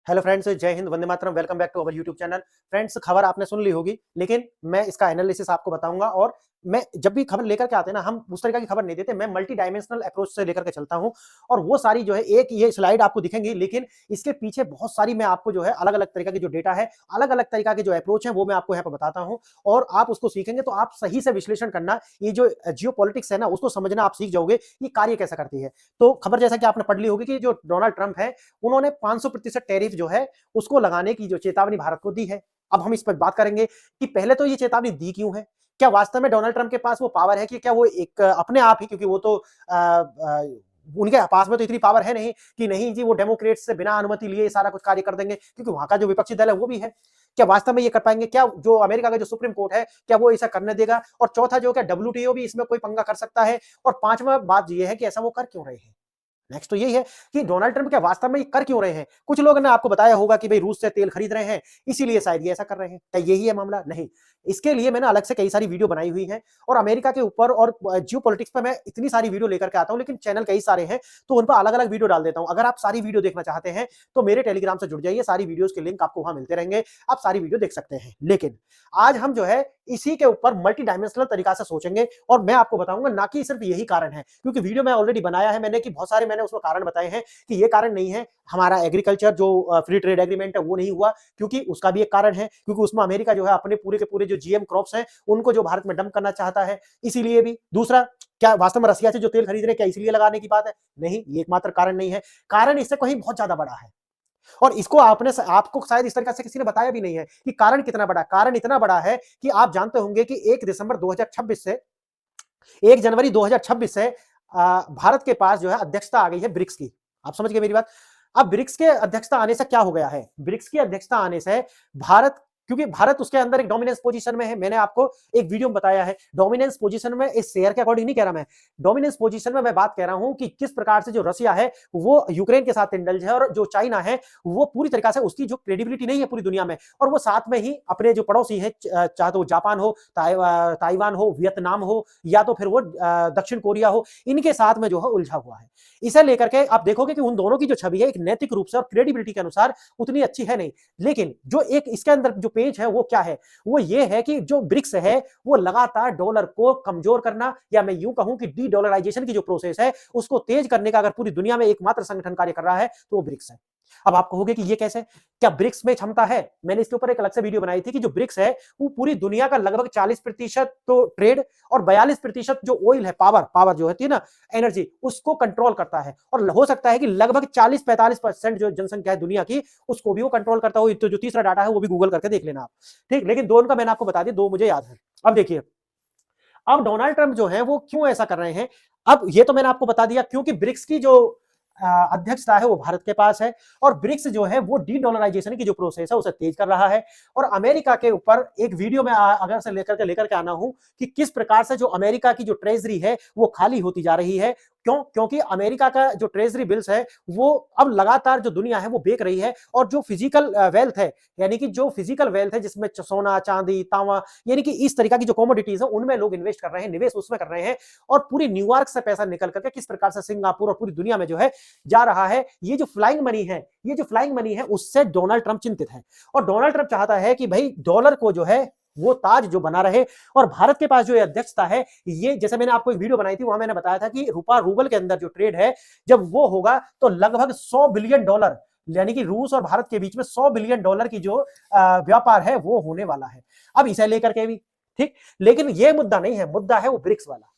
Hello friends, जय हिंद, वंदे मातरम। Welcome back to our YouTube channel. Friends, खबर आपने सुन ली होगी, लेकिन मैं इसका एनालिसिस आपको बताऊंगा। और मैं जब भी खबर लेकर के आते हैं ना, हम उस तरीके की खबर नहीं देते। मैं मल्टी डायमेंशनल अप्रोच से लेकर के चलता हूं। और वो सारी जो है, एक ये स्लाइड आपको दिखेंगी, लेकिन इसके पीछे बहुत सारी मैं आपको जो है अलग अलग तरीके की जो डेटा है, अलग अलग तरीका के जो अप्रोच है, वो मैं आपको यहाँ पर बताता हूँ। और आप उसको सीखेंगे तो आप सही से विश्लेषण करना, ये जो जियो पॉलिटिक्स है ना, उसको समझना आप सीख जाओगे, ये कार्य कैसा करती है। तो खबर जैसा कि आपने पढ़ ली होगी कि जो डोनाल्ड ट्रंप है, उन्होंने 500% टैरिफ जो है उसको लगाने की जो चेतावनी भारत को दी है। अब हम इस पर बात करेंगे कि पहले तो ये चेतावनी दी क्यों है। क्या वास्तव में डोनाल्ड ट्रंप के पास वो पावर है कि क्या वो एक अपने आप ही, क्योंकि वो तो उनके पास में तो इतनी पावर है नहीं कि नहीं जी वो डेमोक्रेट्स से बिना अनुमति लिए सारा कुछ कार्य कर देंगे, क्योंकि वहां का जो विपक्षी दल है वो भी है। क्या वास्तव में ये कर पाएंगे? क्या जो अमेरिका का जो सुप्रीम कोर्ट है, क्या वो ऐसा करने देगा? और चौथा जो क्या डब्ल्यूटीओ भी इसमें कोई पंगा कर सकता है? और पांचवा बात ये है कि ऐसा वो कर क्यों रहे हैं। नेक्स्ट तो यही है कि डोनाल्ड ट्रंप क्या वास्तव में ये कर क्यों रहे हैं। कुछ लोगों ने आपको बताया होगा कि भाई रूस से तेल खरीद रहे हैं, इसीलिए शायद ये ऐसा कर रहे हैं। क्या यही है मामला? नहीं। इसके लिए मैंने अलग से कई सारी वीडियो बनाई हुई है, और अमेरिका के ऊपर और जियो पॉलिटिक्स पर मैं इतनी सारी वीडियो लेकर के आता हूं, लेकिन चैनल कई सारे हैं तो उन पर अलग अलग वीडियो डाल देता हूं। अगर आप सारी वीडियो देखना चाहते हैं तो मेरे टेलीग्राम से जुड़ जाइए, सारी वीडियोस के लिंक आपको वहां मिलते रहेंगे, आप सारी वीडियो देख सकते हैं। लेकिन आज हम जो है इसी के ऊपर मल्टी डायमेंशनल तरीका से सोचेंगे, और मैं आपको बताऊंगा ना कि सिर्फ यही कारण है, क्योंकि वीडियो मैं ऑलरेडी बनाया है मैंने कि बहुत सारे मैंने उसमें कारण बताए हैं कि ये कारण नहीं है हमारा एग्रीकल्चर जो फ्री ट्रेड एग्रीमेंट है वो नहीं हुआ, क्योंकि उसका भी एक कारण है, क्योंकि उसमें अमेरिका जो है अपने पूरे के पूरे जो जीएम क्रॉप्स हैं उनको जो भारत में डंप करना चाहता है, इसीलिए भी। दूसरा, क्या वास्तव में रसिया से जो तेल खरीद रहे हैं क्या इसलिए लगाने की बात है? नहीं, ये एकमात्र कारण नहीं है। कारण इससे कहीं बहुत ज्यादा बड़ा है, और इसको आपको शायद इस तरीके से किसी ने बताया भी नहीं है कि कारण कितना बड़ा। कारण इतना बड़ा है कि आप जानते होंगे कि 1 दिसंबर 2026 से 1 जनवरी 2026 से भारत के पास जो है अध्यक्षता आ गई है ब्रिक्स की। आप समझ गए मेरी बात? अब ब्रिक्स के अध्यक्षता आने से क्या हो गया है? ब्रिक्स की अध्यक्षता आने से भारत, क्योंकि भारत उसके अंदर एक डोमिनेंस पोजीशन में है। मैंने आपको एक वीडियो में बताया है, डोमिनेंस पोजीशन में इस शेयर के अकॉर्डिंग नहीं कह रहा मैं, डोमिनेंस पोजीशन में मैं बात कह रहा हूं कि किस प्रकार से जो रसिया है वो यूक्रेन के साथ इंडल्ज है, और जो चाइना है वो पूरी तरीका से उसकी जो क्रेडिबिलिटी नहीं है पूरी दुनिया में, और वो साथ में ही अपने जो पड़ोसी है, चाहे तो जापान हो, ताइवान हो, वियतनाम हो, या तो फिर वो दक्षिण कोरिया हो, इनके साथ में जो है उलझा हुआ है। इसे लेकर के आप देखोगे कि उन दोनों की जो छवि है एक नैतिक रूप से और क्रेडिबिलिटी के अनुसार उतनी अच्छी है नहीं। लेकिन जो एक इसके अंदर जो पेज है वो क्या है? वो ये है कि जो ब्रिक्स है वो लगातार डॉलर को कमजोर करना, या मैं यूं कहूं कि डी डॉलराइजेशन की जो प्रोसेस है उसको तेज करने का अगर पूरी दुनिया में एकमात्र संगठन कार्य कर रहा है तो वो ब्रिक्स है। अब आप कहोगे कि ये कैसे? क्या ब्रिक्स में क्षमता है? मैंने इसके ऊपर एक अलग से वीडियो बनाई थी कि जो ब्रिक्स है वो पूरी दुनिया का लगभग 40% तो ट्रेड और 42% जो ऑयल है, पावर जो होती है ना, एनर्जी, उसको कंट्रोल करता है। और हो सकता है कि लगभग 40-45% जो जनसंख्या है दुनिया की, उसको भी वो कंट्रोल करता हो। तो जो तीसरा डाटा है वो भी गूगल करके देख लेना आप, ठीक। लेकिन दो उनका मैंने आपको बता दिया, दो मुझे याद है। अब देखिए, अब डोनाल्ड ट्रंप जो है वो क्यों ऐसा कर रहे हैं। अब ये तो मैंने आपको बता दिया, क्योंकि ब्रिक्स की जो अध्यक्षता है वो भारत के पास है, और ब्रिक्स जो है वो डी डॉलराइजेशन की जो प्रोसेस है उसे तेज कर रहा है। और अमेरिका के ऊपर एक वीडियो में अगर से लेकर के आना हूं कि किस प्रकार से जो अमेरिका की जो ट्रेजरी है वो खाली होती जा रही है। क्यों? क्योंकि अमेरिका का जो ट्रेजरी बिल्स है वो अब लगातार जो दुनिया है वो बेच रही है, और जो फिजिकल वेल्थ है, यानी कि जो फिजिकल वेल्थ है जिसमें सोना, चांदी, तांबा, यानी कि इस तरीका की जो कमोडिटीज है उनमें लोग इन्वेस्ट कर रहे हैं, निवेश उसमें कर रहे हैं। और पूरी न्यूयॉर्क से पैसा निकल करके किस प्रकार से सिंगापुर और पूरी दुनिया में जो है जा रहा है, ये जो फ्लाइंग मनी है, ये जो फ्लाइंग मनी है उससे डोनाल्ड ट्रंप चिंतित है। और डोनाल्ड ट्रंप चाहता है कि भाई डॉलर को जो है वो ताज जो बना रहे। और भारत के पास जो अध्यक्षता है, ये जैसे मैंने आपको एक वीडियो बनाई थी वहां मैंने बताया था कि रूबल के अंदर जो ट्रेड है जब वो होगा तो लगभग $100 बिलियन, यानी कि रूस और भारत के बीच में $100 बिलियन की जो व्यापार है वो होने वाला है। अब इसे लेकर के भी ठीक, लेकिन ये मुद्दा नहीं है, मुद्दा है वो ब्रिक्स वाला।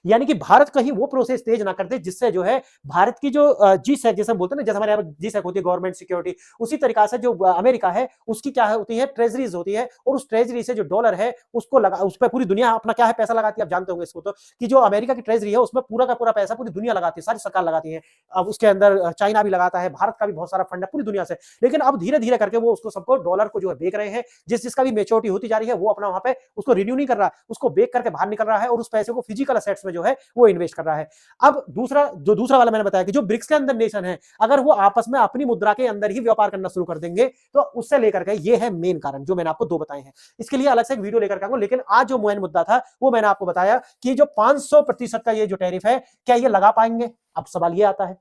यानी कि भारत कहीं वो प्रोसेस तेज ना कर दे जिससे जो है भारत की जो जी सैक जैसे हम बोलते हैं ना, जैसे हमारे यहाँ जी सैक होती है गवर्नमेंट सिक्योरिटी, उसी तरीका से जो अमेरिका है उसकी क्या होती है, ट्रेजरीज होती है। और उस ट्रेजरी से जो डॉलर है उसको लगा, उस पर पूरी दुनिया अपना क्या है पैसा लगाती है। आप जानते होंगे इसको तो, कि जो अमेरिका की ट्रेजरी है उसमें पूरा का पूरा पैसा पूरी दुनिया लगाती है, सारी सरकार लगाती है। अब उसके अंदर चाइना भी लगाता है, भारत का भी बहुत सारा फंड है पूरी दुनिया से। लेकिन अब धीरे धीरे करके वो उसको सबको डॉलर को जो है बेच रहे हैं, जिसका भी मेच्योरिटी होती जा रही है वो अपना वहां पे उसको रिन्यू नहीं कर रहा, उसको बेच करके बाहर निकल रहा है, और उस पैसे को फिजिकल असेट्स में जो है वो इन्वेस्ट कर रहा है। अब दूसरा वाला मैंने बताया कि जो ब्रिक्स के अंदर नेशन है, अगर वो आपस में अपनी मुद्रा के अंदर ही व्यापार करना शुरू कर देंगे तो उससे लेकर के ये है मेन कारण जो मैंने आपको दो बताए हैं। इसके लिए अलग से एक वीडियो लेकर के आऊंगा, लेकिन आज जो मेन मुद्दा था वो मैंने आपको बताया कि जो 500% का ये जो टैरिफ है क्या ये लगा पाएंगे। अब सवाल ये आता है,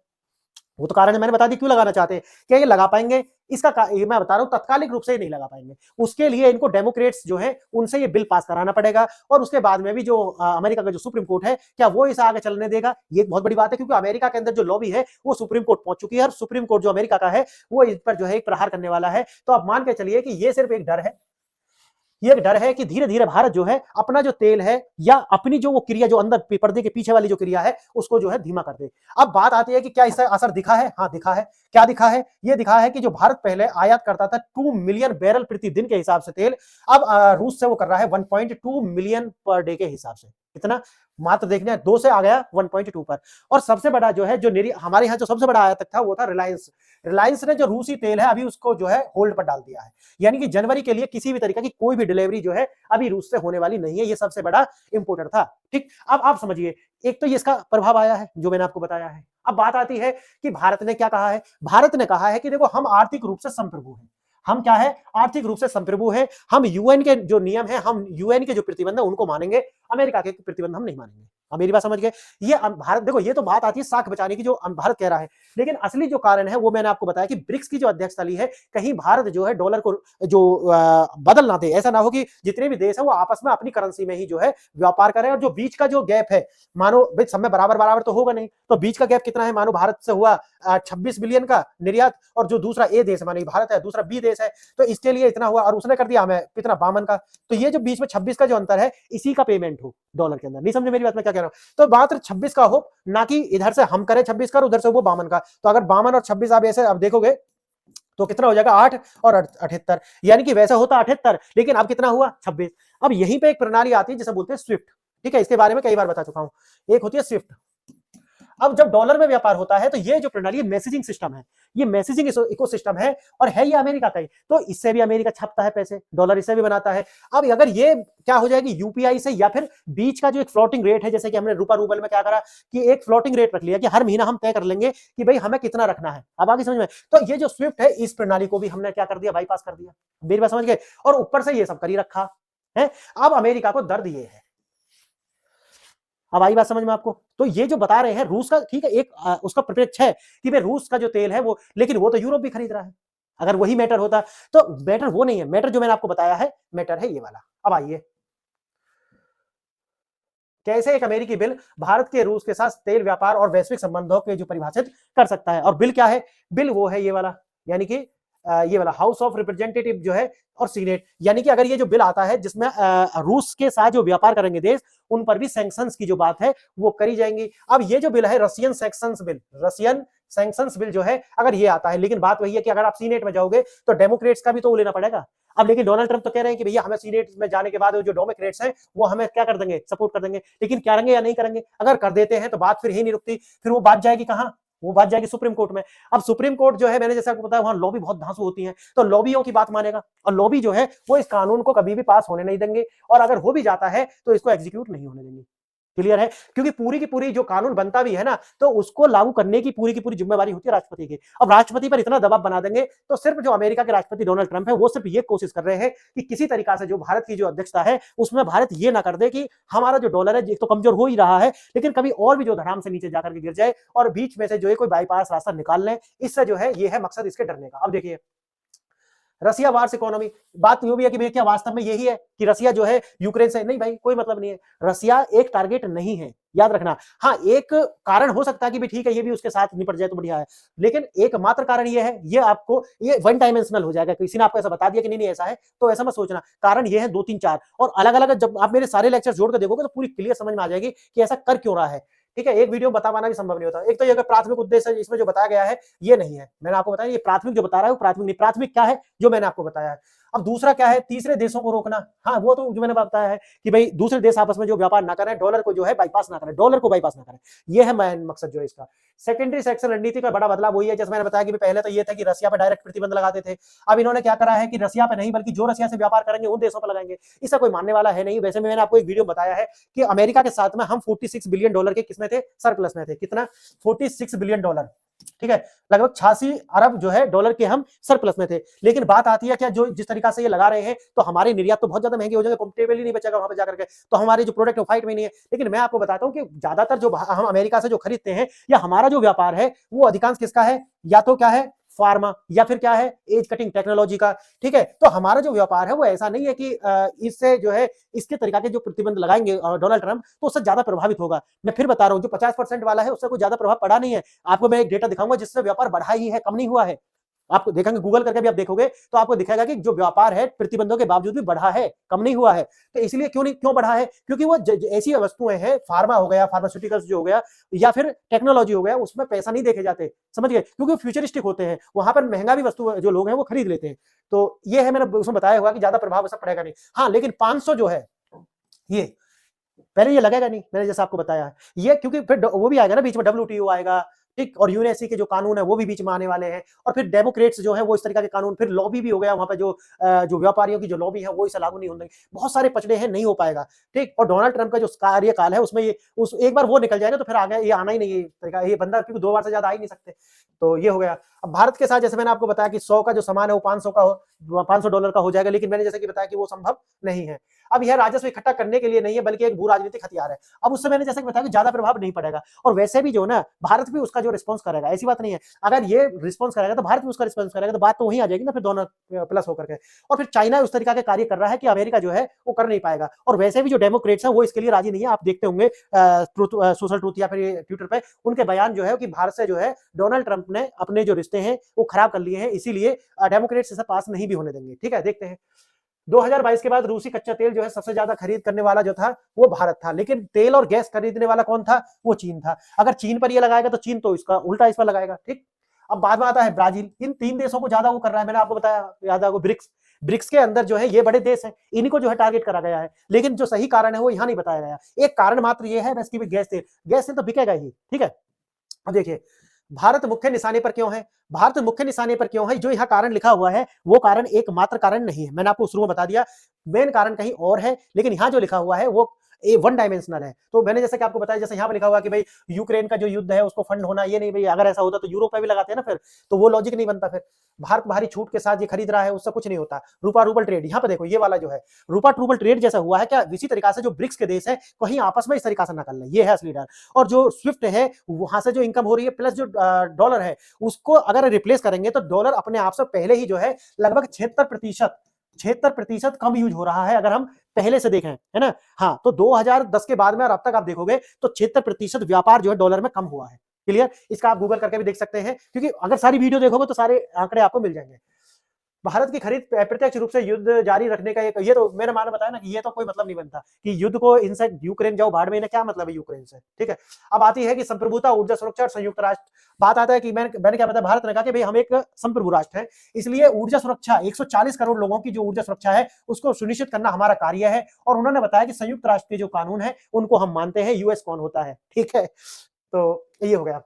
वो तो कारण है, मैंने बता दी क्यों लगाना चाहते हैं। क्या ये लगा पाएंगे? ये मैं बता रहा हूं, तत्कालिक रूप से ही नहीं लगा पाएंगे। उसके लिए इनको डेमोक्रेट्स जो है उनसे ये बिल पास कराना पड़ेगा, और उसके बाद में भी जो अमेरिका का जो सुप्रीम कोर्ट है, क्या वो इसे आगे चलने देगा? ये एक बहुत बड़ी बात है, क्योंकि अमेरिका के अंदर जो लॉबी है वो सुप्रीम कोर्ट पहुंच चुकी है, और सुप्रीम कोर्ट जो अमेरिका का है वो इस पर जो है एक प्रहार करने वाला है। तो आप मान के चलिए कि ये सिर्फ एक डर है, ये एक डर है कि धीरे धीरे भारत जो है अपना जो तेल है या अपनी जो वो क्रिया जो अंदर पर्दे के पीछे वाली जो क्रिया है उसको जो है धीमा कर दे। अब बात आती है कि क्या इसका असर दिखा है? हाँ दिखा है। क्या दिखा है? ये दिखा है कि जो भारत पहले आयात करता था 2 मिलियन बैरल प्रति दिन के हिसाब से तेल, अब रूस से वो कर रहा है 1.2 मिलियन पर डे के हिसाब से। कितना? मात्र देखने 2 से आ गया 1.2 पर। और सबसे बड़ा जो है जो हमारे यहाँ जो सबसे बड़ा आयातक था वो था रिलायंस। रिलायंस ने जो रूसी तेल है अभी उसको जो है होल्ड पर डाल दिया है, यानी कि जनवरी के लिए किसी भी तरीके की कोई भी डिलीवरी जो है अभी रूस से होने वाली नहीं है। ये सबसे बड़ा इंपोर्टर था। ठीक, अब आप समझिए, एक तो ये इसका प्रभाव आया है जो मैंने आपको बताया है। अब बात आती है कि भारत ने क्या कहा है। भारत ने कहा है कि देखो हम आर्थिक रूप से संप्रभु हैं। हम क्या है? आर्थिक रूप से संप्रभु है। हम यूएन के जो नियम है, हम यूएन के जो प्रतिबंध है उनको मानेंगे, अमेरिका के प्रतिबंध हम नहीं मानेंगे। अब मेरी बात समझ गए? ये भारत, देखो ये तो बात आती है साख बचाने की जो भारत कह रहा है, लेकिन असली जो कारण है वो मैंने आपको बताया कि ब्रिक्स की जो अध्यक्षता ली है, कहीं भारत जो है डॉलर को जो बदल ना दे। ऐसा ना हो कि जितने भी देश है वो आपस में अपनी करेंसी में ही जो है व्यापार करें, और जो बीच का जो गैप है, मानो भाई सब में बराबर बराबर तो होगा नहीं, तो बीच का गैप कितना है? मानो भारत से हुआ 26 बिलियन का निर्यात, और जो दूसरा ए देश मानो भारत है, दूसरा बी देश है, तो इसके लिए इतना हुआ, और उसने कर दिया हमें कितना? 52 का। तो ये जो बीच में 26 का जो अंतर है, इसी का पेमेंट हो डॉलर के अंदर। नहीं समझे मेरी बात में क्या कह रहा हूं? तो मात्र 26 का हो, ना कि इधर से हम करें 26 का और उधर से वो 52 का। तो अगर 52 और 26 आप ऐसे अब देखोगे तो कितना हो जाएगा? 8 और 78, यानी कि वैसा होता 78, लेकिन अब कितना हुआ? 26। अब यहीं पे एक प्रणाली आती है जिसे बोलते हैं स्विफ्ट। ठीक है, इसके बारे में कई बार बता चुका हूं। एक होती है स्विफ्ट। अब जब डॉलर में व्यापार होता है तो ये जो प्रणाली मैसेजिंग सिस्टम है, ये मैसेजिंग इकोसिस्टम है, और है ये अमेरिका का ही, तो इससे भी अमेरिका छापता है पैसे, डॉलर इससे भी बनाता है। अब अगर ये क्या हो जाएगी यूपीआई से, या फिर बीच का जो एक फ्लोटिंग रेट है, जैसे कि हमने रूपा रूबल में क्या करा कि एक फ्लोटिंग रेट रख लिया कि हर महीना हम तय कर लेंगे कि भाई हमें कितना रखना है। अब आगे समझ में? तो ये जो स्विफ्ट है इस प्रणाली को भी हमने क्या कर दिया? बाईपास कर दिया। मेरी बात समझ गए? और ऊपर से ये सब कर ही रखा है। अब अमेरिका को दर्द ये है। अब आई बात समझ में आपको? तो ये जो बता रहे हैं रूस का, ठीक है, एक उसका प्रत्यक्ष है कि भाई रूस का जो तेल है वो, लेकिन वो तो यूरोप भी खरीद रहा है। अगर वही मैटर होता तो मैटर वो नहीं है। मैटर जो मैंने आपको बताया है, मैटर है ये वाला। अब आइए, कैसे एक अमेरिकी बिल भारत के रूस के साथ तेल व्यापार और वैश्विक संबंधों के जो परिभाषित कर सकता है। और बिल क्या है? बिल वो है ये वाला, यानी कि ये वाला हाउस ऑफ रिप्रेजेंटेटिव जो है और सीनेट, यानी कि अगर ये जो बिल आता है जिसमें रूस के साथ जो व्यापार करेंगे देश, उन पर भी सैंक्शंस की जो बात है वो करी जाएंगी। अब ये जो बिल है Russian sanctions bill, Russian sanctions bill जो है, अगर ये आता है, लेकिन बात वही है कि अगर आप सीनेट में जाओगे तो डेमोक्रेट्स का भी तो लेना पड़ेगा। अब लेकिन डोनाल्ड ट्रंप तो कह रहे हैं कि भैया हमें सीनेट में जाने के बाद जो डेमोक्रेट्स हैं वो हमें क्या कर देंगे? सपोर्ट कर देंगे। लेकिन करेंगे या नहीं करेंगे? अगर कर देते हैं तो बात फिर ही नहीं रुकती, फिर वो बात जाएगी कहां? वो बात जाएगी सुप्रीम कोर्ट में। अब सुप्रीम कोर्ट जो है, मैंने जैसा आपको बताया, वहां लॉबी बहुत धांसू होती है, तो लॉबियों की बात मानेगा, और लॉबी जो है वो इस कानून को कभी भी पास होने नहीं देंगे, और अगर हो भी जाता है तो इसको एग्जीक्यूट नहीं होने देंगे। क्लियर है? क्योंकि पूरी की पूरी जो कानून बनता भी है ना, तो उसको लागू करने की पूरी जिम्मेवारी होती है राष्ट्रपति की। अब राष्ट्रपति पर इतना दबाव बना देंगे, तो सिर्फ जो अमेरिका के राष्ट्रपति डोनाल्ड ट्रंप है वो सिर्फ ये कोशिश कर रहे हैं कि किसी तरीका से जो भारत की जो अध्यक्षता है उसमें भारत ये ना कर दे कि हमारा जो डॉलर है तो कमजोर हो ही रहा है, लेकिन कभी और भी जो धड़ाम से नीचे जाकर के गिर जाए, और बीच में से जो है कोई बाईपास रास्ता निकाल लें। इससे जो है ये है मकसद इसके डरने का। अब देखिए, रसिया वार्स इकोनॉमी, बात ये भी है कि भैया क्या वास्तव में यही है कि रसिया जो है यूक्रेन से? नहीं भाई, कोई मतलब नहीं है। रसिया एक टारगेट नहीं है, याद रखना। हाँ, एक कारण हो सकता है कि भी ठीक है ये भी उसके साथ निपट जाए तो बढ़िया है, लेकिन एकमात्र कारण ये है, ये आपको ये वन डायमेंशनल हो जाएगा। किसी ने आपको ऐसा बता दिया कि नहीं नहीं ऐसा है, तो ऐसा मत सोचना। कारण ये है 2 3 4, और अलग अलग जब आप मेरे सारे लेक्चर जोड़ कर देखोगे तो पूरी क्लियर समझ में आ जाएगी कि ऐसा कर क्यों रहा है। ठीक है, एक वीडियो बता पाना भी संभव नहीं होता। एक तो ये प्राथमिक उद्देश्य इसमें जो बताया गया है ये नहीं है, मैंने आपको बताया ये प्राथमिक जो बता रहा है वो प्राथमिक नहीं। प्राथमिक क्या है? जो मैंने आपको बताया है। अब दूसरा क्या है? तीसरे देशों को रोकना। हाँ, वो तो जो मैंने बताया है कि भाई दूसरे देश आपस में जो व्यापार ना करें, डॉलर को जो है बाईपास ना करें, डॉलर को बाईपास ना करें, ये है मेन मकसद जो है इसका। सेकेंडरी सेक्शन रणनीति का बड़ा बदलाव वही है जैसे मैंने बताया कि पहले तो ये था कि रसिया पर डायरेक्ट प्रतिबंध लगाते थे, अब इन्होंने क्या करा है कि रसिया पे नहीं बल्कि जो रसिया से व्यापार करेंगे उन देशों पर लगाएंगे। इसका कोई मानने वाला है नहीं। वैसे मैंने आपको एक वीडियो बताया है कि अमेरिका के साथ में हम $46 बिलियन के किसमें थे? सरप्लस में थे। कितना? $46 बिलियन। ठीक है, लगभग 86 अरब जो है डॉलर के हम सरप्लस में थे। लेकिन बात आती है क्या, जो जिस तरीका से ये लगा रहे हैं तो हमारे निर्यात तो बहुत ज्यादा महंगे हो जाएंगे, कॉम्पिटेबल ही नहीं बचेगा वहां पे जाकर के, तो हमारे जो प्रोडक्ट फाइट में नहीं है। लेकिन मैं आपको बताता हूं कि ज्यादातर जो हम अमेरिका से जो खरीदते हैं या हमारा जो व्यापार है वो अधिकांश किसका है, या तो क्या है फार्मा, या फिर क्या है एज कटिंग टेक्नोलॉजी का। ठीक है, तो हमारा जो व्यापार है वो ऐसा नहीं है कि इससे जो है इसके तरीका के जो प्रतिबंध लगाएंगे डोनाल्ड ट्रंप तो उससे ज्यादा प्रभावित होगा। मैं फिर बता रहा हूं, जो 50% वाला है उससे कोई ज्यादा प्रभाव पड़ा नहीं है। आपको मैं एक डेटा दिखाऊंगा जिससे व्यापार बढ़ा ही है, कम नहीं हुआ है। आप देखेंगे, गूगल करके भी आप देखोगे तो आपको दिखेगा कि जो व्यापार है प्रतिबंधों के बावजूद भी बढ़ा है, कम नहीं हुआ है। तो इसलिए क्यों बढ़ा है, क्योंकि वो ऐसी वस्तुएं हैं, फार्मा हो गया, फार्मास्यूटिकल्स जो हो गया, या फिर टेक्नोलॉजी हो गया, उसमें पैसा नहीं देखे जाते, समझ गए, क्योंकि फ्यूचरिस्टिक होते हैं, वहां पर महंगा भी वस्तु जो लोग हैं वो खरीद लेते हैं। तो ये है, मैंने उसमें बताया हुआ कि ज्यादा प्रभाव ऐसा पड़ेगा नहीं। हाँ, लेकिन 500 जो है ये पहले ये लगेगा नहीं, मैंने जैसा आपको बताया है ये, क्योंकि फिर वो भी आएगा ना बीच में, WTO आएगा, ठीक, और यूएनएससी के जो कानून है वो भी बीच में आने वाले हैं, और फिर डेमोक्रेट्स जो है वो इस तरीके के कानून, फिर लॉबी भी हो गया वहां पे, जो व्यापारियों की जो लॉबी है वो इसे लागू नहीं होने, बहुत सारे पचड़े हैं, नहीं हो पाएगा। ठीक, और डोनाल्ड ट्रंप का जो कार्यकाल है उसमें ये उस एक बार वो निकल जाए ना तो फिर आगे ये आना ही नहीं है तरीका, ये बंदा, क्योंकि 2 बार से ज्यादा आ ही नहीं सकते। तो ये हो गया। अब भारत के साथ जैसे मैंने आपको बताया कि 100 का जो सामान है वो 500 का हो, $500 का हो जाएगा, लेकिन मैंने जैसे कि बताया कि वो संभव नहीं है। अब यह राजस्व इकट्ठा करने के लिए नहीं है, बल्कि एक भू राजनीतिक हथियार है। अब उससे मैंने जैसे कि बताया कि ज्यादा प्रभाव नहीं पड़ेगा, और वैसे भी जो ना भारत भी उसका जो रिस्पॉन्स करेगा, ऐसी बात नहीं है, अगर ये रिस्पॉन्स करेगा तो भारत भी उसका रिस्पॉन्स करेगा, तो बात तो वहीं आ जाएगी ना फिर दोनों प्लस होकर के। और फिर चाइना उस तरीका के कार्य कर रहा है कि अमेरिका जो है वो कर नहीं पाएगा, और वैसे भी जो डेमोक्रेट्स हैं वो इसके लिए राजी नहीं है। आप देखते होंगे सोशल ट्रूथ या फिर ट्विटर पे उनके बयान जो है कि भारत से जो है डोनाल्ड ट्रंप ने अपने जो रिश्ते हैं वो खराब कर लिए हैं, इसीलिए डेमोक्रेट्स इसे पास नहीं भी होने देंगे। ठीक है, देखते हैं। 2022 के बाद रूसी कच्चा तेल जो है सबसे ज्यादा खरीद करने वाला जो था वो भारत था, लेकिन तेल और गैस खरीदने वाला कौन था, वो चीन था। अगर चीन पर ये लगाएगा तो चीन तो इसका उल्टा इस पर लगाएगा। ठीक, अब बाद में आता है ब्राजील। इन 3 देशों को ज्यादा वो कर रहा है, मैंने आपको बताया, याद आपको, ब्रिक्स। ब्रिक्स के अंदर जो है ये बड़े देश हैं, इन्हीं को जो है टारगेट करा गया है, लेकिन जो सही कारण है वो यहाँ नहीं बताया गया। एक कारण मात्र ये है बस कि गैस तेल तो बिकेगा ही। ठीक है, अब देखिए भारत मुख्य निशाने पर क्यों है, भारत मुख्य निशाने पर क्यों है, जो यहाँ कारण लिखा हुआ है वो कारण एकमात्र कारण नहीं है, मैंने आपको शुरू में बता दिया, मेन कारण कहीं और है, लेकिन यहाँ जो लिखा हुआ है वो वन डायमेंशनल है। तो मैंने जैसे कि आपको बताया, जैसे यहाँ पे लिखा हुआ कि भाई यूक्रेन का जो युद्ध है उसको फंड होना, ये नहीं भाई, अगर ऐसा होता तो यूरोप पे भी लगाते हैं ना, फिर तो वो लॉजिक नहीं बनता। फिर भारत बाहरी छूट के साथ ये खरीद रहा है, उससे कुछ नहीं होता। रूपा रूबल ट्रेड, यहाँ पे देखो ये वाला जो है रूपा रूबल ट्रेड जैसा हुआ है क्या, इसी तरीका से जो ब्रिक्स के देश है कहीं आपस में इस तरीका से नकल है, ये है असली डर। और जो स्विफ्ट है वहां से जो इनकम हो रही है प्लस जो डॉलर है उसको अगर रिप्लेस करेंगे तो डॉलर अपने आप से पहले ही जो है लगभग 76% कम यूज हो रहा है, अगर हम पहले से देखें, है ना। हाँ, तो 2010 के बाद में और अब तक आप देखोगे तो 76% व्यापार जो है डॉलर में कम हुआ है। क्लियर, इसका आप गूगल करके भी देख सकते हैं, क्योंकि अगर सारी वीडियो देखोगे तो सारे आंकड़े आपको मिल जाएंगे। भारत की खरीद प्रत्यक्ष रूप से युद्ध जारी रखने का, ये तो मैंने माना बताया ना कि ये तो कोई मतलब नहीं बनता कि युद्ध को इनसे यूक्रेन जाओ भाड़ में, इन्हें क्या मतलब है यूक्रेन से। ठीक है, अब आती है कि संप्रभुता, ऊर्जा सुरक्षा और संयुक्त राष्ट्र। बात आता है कि मैंने क्या बताया, भारत ने कहा कि भाई हम एक संप्रभु राष्ट्र है, इसलिए ऊर्जा सुरक्षा, 140 करोड़ लोगों की जो ऊर्जा सुरक्षा है उसको सुनिश्चित करना हमारा कार्य है। और उन्होंने बताया कि संयुक्त राष्ट्र के जो कानून है उनको हम मानते हैं, यूएस कौन होता है। ठीक है, तो ये हो गया,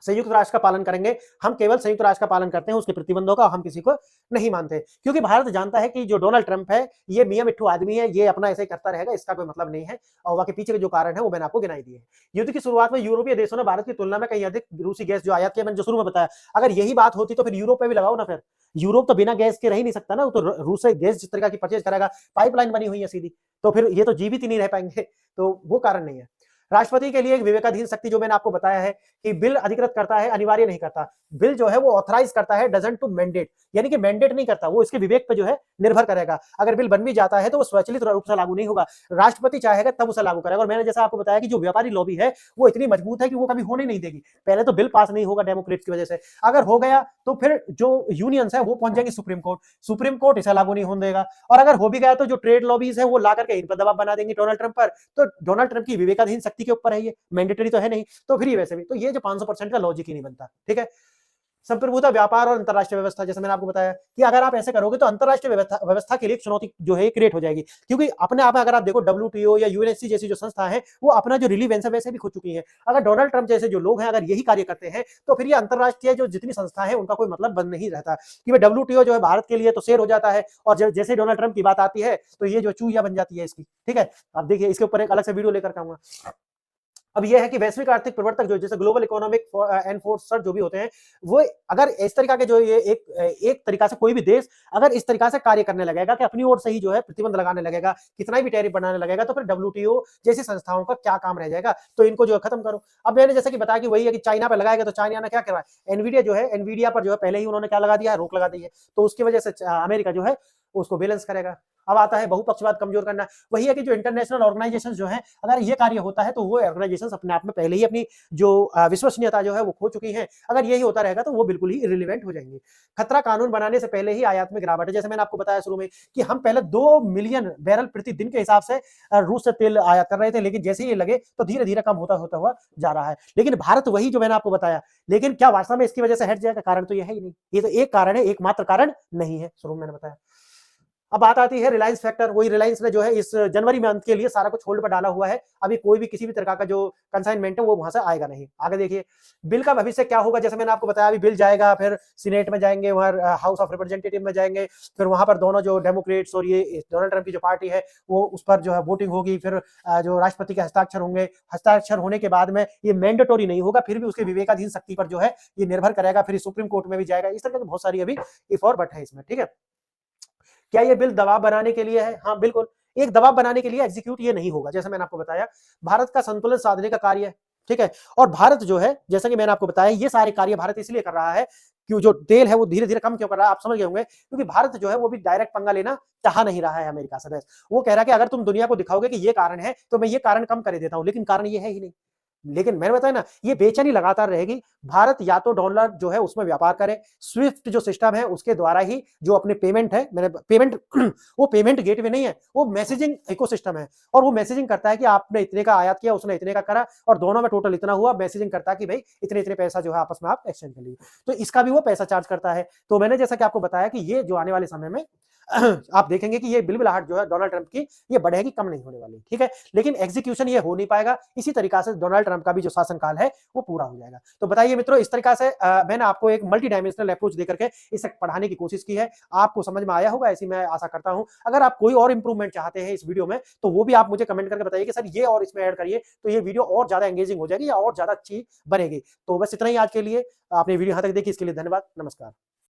संयुक्त राष्ट्र का पालन करेंगे, हम केवल संयुक्त राष्ट्र का पालन करते हैं, उसके प्रतिबंधों का हम किसी को नहीं मानते, क्योंकि भारत जानता है कि जो डोनाल्ड ट्रंप है ये मियां मिट्ठू आदमी है, ये अपना ऐसे ही करता रहेगा, इसका कोई मतलब नहीं है। और वहां के पीछे के जो कारण है वो मैंने आपको गिनाई दिए। युद्ध की शुरुआत में यूरोपीय देशों ने भारत की तुलना में कहीं अधिक रूसी गैस जो आयात किया, मैंने जो शुरू में बताया, अगर यही बात होती तो फिर यूरोप पे भी लगाओ ना, फिर यूरोप तो बिना गैस के रह ही नहीं सकता ना, तो रूस से गैस जिस तरीके की परचेज करेगा, पाइपलाइन बनी हुई है सीधी, तो फिर ये तो जीवित ही नहीं रह पाएंगे, तो वो कारण नहीं है। राष्ट्रपति के लिए एक विवेकाधीन शक्ति, जो मैंने आपको बताया है कि बिल अधिकृत करता है, अनिवार्य नहीं करता, बिल जो है वो ऑथराइज करता है, डजंट टू मैंडेट, यानी कि मैंडेट नहीं करता, वो इसके विवेक पे जो है निर्भर करेगा। अगर बिल बन भी जाता है तो वो स्वचालित रूप से लागू नहीं होगा, राष्ट्रपति चाहेगा तब उसे लागू करेगा। और मैंने जैसा आपको बताया कि जो व्यापारी लॉबी है वो इतनी मजबूत है कि वो कभी होने नहीं देगी, पहले तो बिल पास नहीं होगा डेमोक्रेट्स की वजह से, अगर हो गया तो फिर जो यूनियंस है वो पहुंच जाएंगे सुप्रीम कोर्ट, सुप्रीम कोर्ट इसे लागू नहीं होने देगा, और अगर हो भी गया तो जो ट्रेड लॉबीज है वो ला करके इन पर दबाव बना देंगे डोनाल्ड ट्रंप पर, तो डोनाल्ड ट्रंप की विवेकाधीन शक्ति के ऊपर है, ये मैंडेटरी तो है नहीं, तो फिर ये वैसे भी, तो ये जो 500% का लॉजिक ही नहीं बनता। ठीक है, संप्रभुता, व्यापार और अंतरराष्ट्रीय व्यवस्था, जैसे मैंने आपको बताया कि अगर आप ऐसे करोगे तो अंतरराष्ट्रीय व्यवस्था के लिए चुनौती जो है क्रिएट हो जाएगी, क्योंकि अपने आप में अगर आप देखो WTO या यूएनएससी जैसी जो संस्था है वो अपना जो रिलीवेंस है वैसे भी खो चुकी है। अगर डोनाल्ड ट्रंप जैसे जो लोग हैं अगर यही कार्य करते हैं तो फिर ये अंतरराष्ट्रीय जो जितनी संस्था है उनका कोई मतलब बन नहीं रहता, कि भाई WTO जो है भारत के लिए तो शेर हो जाता है, और जैसे डोनाल्ड ट्रंप की बात आती है तो ये जो चूहिया बन जाती है इसकी। ठीक है, आप देखिए इसके ऊपर एक अलग से वीडियो लेकर आऊंगा। अब यह है कि वैश्विक आर्थिक प्रवर्तक जो जैसे ग्लोबल इकोनॉमिक एनफोर्सर जो भी होते हैं, वो अगर इस तरीका के जो ये एक तरीका से कोई भी देश अगर इस तरीका से कार्य करने लगेगा कि अपनी ओर से ही जो है प्रतिबंध लगाने लगेगा, कितना भी टैरिफ बनाने लगेगा, तो फिर डब्ल्यूटीओ जैसी संस्थाओं का क्या काम रह जाएगा? तो इनको जो है खत्म करो। अब मैंने जैसे कि बताया कि वही है कि चाइना पे लगाएगा, तो चाइना ने क्या करा है, एनवीडिया जो है, एनवीडिया पर जो है पहले ही उन्होंने क्या लगा दिया है, रोक लगा दी है। तो उसकी वजह से अमेरिका जो है उसको बैलेंस करेगा। अब आता है बहुपक्षवाद कमजोर करना। वही है कि जो इंटरनेशनल ऑर्गेनाइजेशन जो है, अगर ये कार्य होता है तो वो ऑर्गेनाइजेशन अपने आप में पहले ही अपनी जो विश्वसनीयता जो है वो खो चुकी है। अगर यही होता रहेगा तो वो बिल्कुल ही इरिलीवेंट हो जाएंगे। खतरा कानून बनाने से पहले ही आयात में गिरावट है। जैसे मैंने आपको बताया शुरू में कि हम पहले 2 मिलियन बैरल प्रति दिन के हिसाब से रूस से तेल आयात कर रहे थे, लेकिन जैसे ही ये लगे तो धीरे धीरे कम होता होता हुआ जा रहा है। लेकिन भारत वही जो मैंने आपको बताया, लेकिन क्या वास्तव में इसकी वजह से हट जाएगा? कारण तो यह है ही नहीं। ये तो एक कारण है, एकमात्र कारण नहीं है, शुरू में मैंने बताया। अब बात आती है रिलायंस फैक्टर। वही रिलायंस ने जो है इस जनवरी मंथ के लिए सारा कुछ होल्ड पर डाला हुआ है। अभी कोई भी किसी भी तरह का जो कंसाइनमेंट है वो वहां से आएगा नहीं। आगे देखिए बिल का भविष्य क्या होगा। जैसे मैंने आपको बताया, अभी बिल जाएगा, फिर सीनेट में जाएंगे, वहां हाउस ऑफ रिप्रेजेंटेटिव में जाएंगे, फिर वहां पर दोनों जो डेमोक्रेट्स और ये डोनाल्ड ट्रंप की जो पार्टी है वो उस पर जो है वोटिंग होगी। फिर जो राष्ट्रपति के हस्ताक्षर होंगे। हस्ताक्षर होने के बाद में ये मैंडेटोरी नहीं होगा, फिर भी उसके विवेकाधीन शक्ति पर जो है ये निर्भर करेगा। फिर सुप्रीम कोर्ट में भी जाएगा। इस तरह की बहुत सारी अभी इफ और बट है इसमें। ठीक है, क्या ये बिल दबाव बनाने के लिए है? हाँ बिल्कुल, एक दबाव बनाने के लिए एग्जीक्यूट ये नहीं होगा। जैसे मैंने आपको बताया, भारत का संतुलन साधने का कार्य है। ठीक है, और भारत जो है, जैसा कि मैंने आपको बताया, ये सारे कार्य भारत इसलिए कर रहा है कि जो तेल है वो धीरे धीरे कम क्यों कर रहा है, आप समझ गए होंगे। क्योंकि भारत जो है वो भी डायरेक्ट पंगा लेना चाह नहीं रहा है अमेरिका से। बस वो कह रहा है कि अगर तुम दुनिया को दिखाओगे कि ये कारण है तो मैं ये कारण कम कर देता हूं, लेकिन कारण ये है ही नहीं। लेकिन मैंने बताया ना, ये बेचैनी लगातार रहेगी। भारत या तो डॉलर जो है उसमें व्यापार करे, स्विफ्ट जो सिस्टम है उसके द्वारा ही जो अपने पेमेंट है, मैंने पेमेंट वो पेमेंट गेटवे नहीं है, वो मैसेजिंग इकोसिस्टम है। और वो मैसेजिंग करता है कि आपने इतने का आयात किया, उसने इतने का करा, और दोनों में टोटल इतना हुआ। मैसेजिंग करता है कि भाई इतने इतने पैसा जो है आपस में आप एक्सचेंज कर लीजिए। तो इसका भी वो पैसा चार्ज करता है। तो मैंने जैसा कि आपको बताया कि ये जो आने वाले समय में आप देखेंगे कि ये बिलबिलाहट जो है डोनाल्ड ट्रंप की, ये बढ़ेगी, कम नहीं होने वाली। ठीक है, लेकिन एग्जीक्यूशन ये हो नहीं पाएगा। इसी तरीका से डोनाल्ड ट्रंप का भी जो शासनकाल है वो पूरा हो जाएगा। तो बताइए मित्रों, इस तरीका से मैंने आपको एक मल्टी डायमेंशनल अप्रोच देकर के इसे पढ़ाने की कोशिश की है। आपको समझ में आया होगा, ऐसी मैं आशा करता हूं। अगर आप कोई और इंप्रूवमेंट चाहते हैं इस वीडियो में, तो वो भी आप मुझे कमेंट करके बताइए कि सर ये और इसमें ऐड करिए, तो ये वीडियो और ज्यादा एंगेजिंग हो जाएगी या और ज्यादा अच्छी बनेगी। तो बस इतना ही आज के लिए। आपने वीडियो यहां तक देखी, इसके लिए धन्यवाद। नमस्कार।